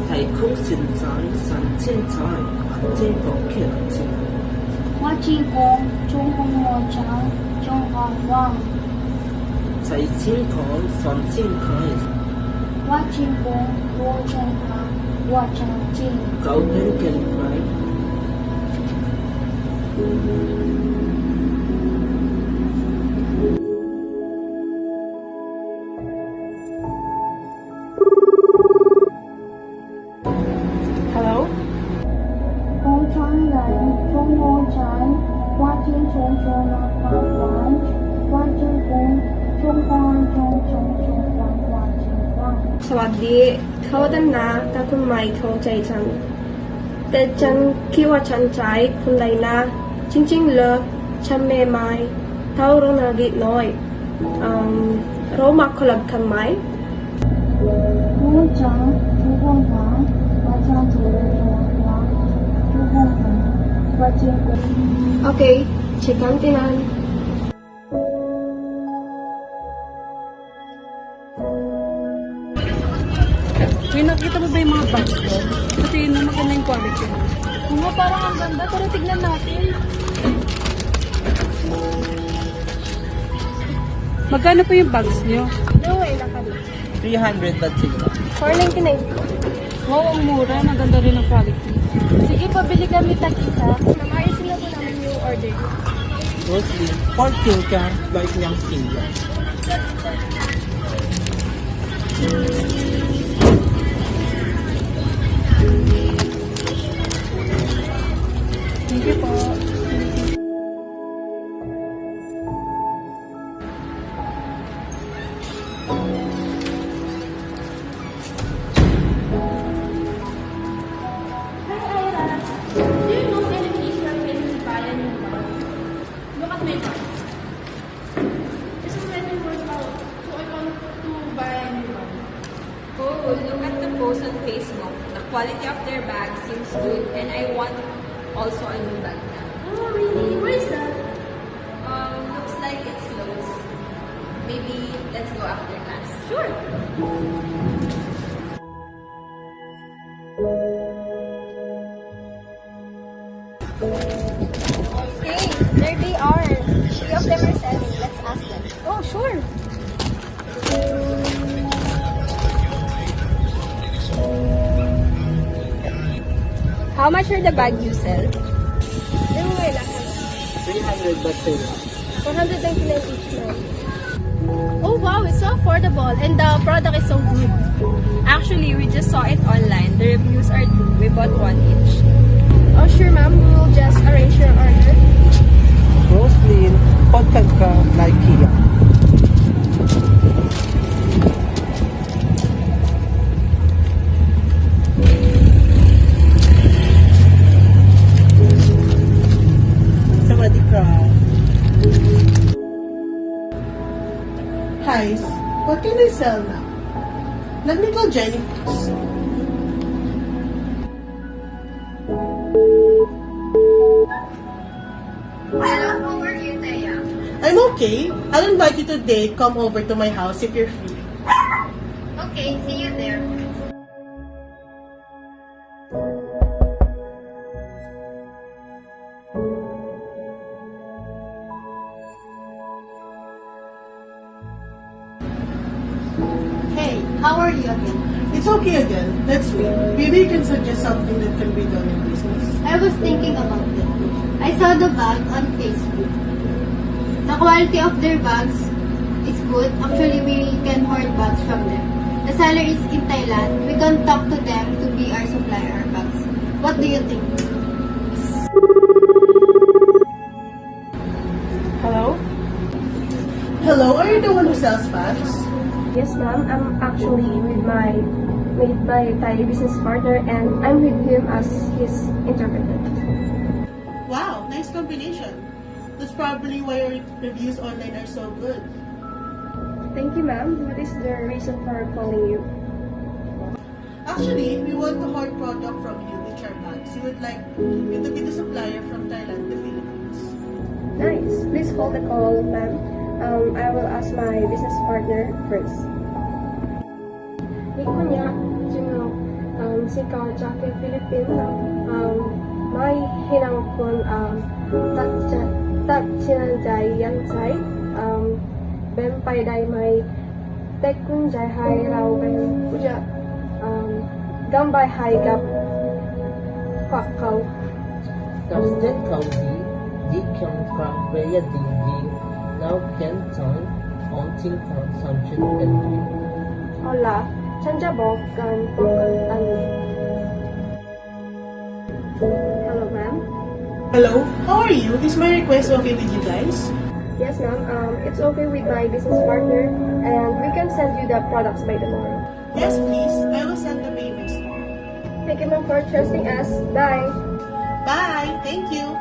太空现在3000载正国劇情，我只講中共我講中華話，齊千台3000台，我只講我真話我真正。九片更快。Hello? 我常人中我在我只中中那法官，我只講中華中華中華。สวัสดีเขาดันนาแต่คุณไม่เข้าใจฉันแต่ฉันคิดว่าฉันใจคุณไรนะจริงๆเลยฉันไม่เท่าโรนาดิน้อยเรามาคอลแลบกันไหม我讲中国话，我讲中国话，中国话，我讲过。 Okay, chikan tinan. May nakita mo ba yung mga bags ko? Kasi yun na maganda yung quality. Nga, parang ang ganda, pero tignan natin. Magkano po yung bags nyo? No way, nakali. 300 baht sila. 499. Wow, ang mura. Maganda rin ang quality. Sige, pabili kami tag-isa. Namaayos na po namin yung order. Mostly, 14 ka, like yung tingga. Thank you po. Do you know any place where we can buy a new one? Look at my card. This is already worked out. So I want to buy a new one. Oh, look at the post on Facebook. The quality of their bag seems good and I want also a new bag now. Oh, really? Where is that? Looks like it's Lowe's. Maybe let's go after class. Sure. Hey, there they are. 3 of them are selling. Let's ask them. Oh, sure. How much are the bag you sell? No way, nakali. 300 baht sila. 499 each now. Oh wow, it's so affordable and the product is so good. Actually, we just saw it online. The reviews are true. We bought one each. Oh sure ma'am, we will just arrange your order. Mostly, podcast ka, like Kia. Sawadee-ka. Hi, what can I sell now? Let me call Jenny first. Hello, how are you, Thea? I'm okay. I'll invite you today. Come over to my house if you're free. Okay, see you there. Hey, how are you again? It's okay again. Let's wait. Maybe you can suggest something that can be done in business. I was thinking about it. I saw the bag on Facebook. The quality of their bags is good. Actually, we can hoard bags from them. The seller is in Thailand. We can talk to them to be our supplier of bags. What do you think? Hello? Hello, are you the one who sells bags? Yes, ma'am. I'm actually with my Thai business partner, and I'm with him as his interpreter. Wow, nice combination. That's probably why your reviews online are so good. Thank you, ma'am. What is the reason for calling you? Actually, we want the hard product from you, which are bags. We would like you to be the supplier from Thailand to Philippines. Nice. Please hold the call, ma'am. I will ask my business partner first. Nikonya, sika Jackie Philippines, may hinangkon tak sinanjay yan say, bempay day may tekun jay hai rao kayo uja, gambay hai gap kwakaw. Karsten County, di kyang krang Preya Dingding, now Kenton, Onting Consumption Country. Hola, chanjabok kan pagkantan. Hello, ma'am. Hello, how are you? Is my request okay with you guys? Yes, ma'am. It's okay with my business partner, and we can send you the products by tomorrow. Yes, please. I will send the payments. Thank you, ma'am, for trusting us. Bye. Bye. Thank you.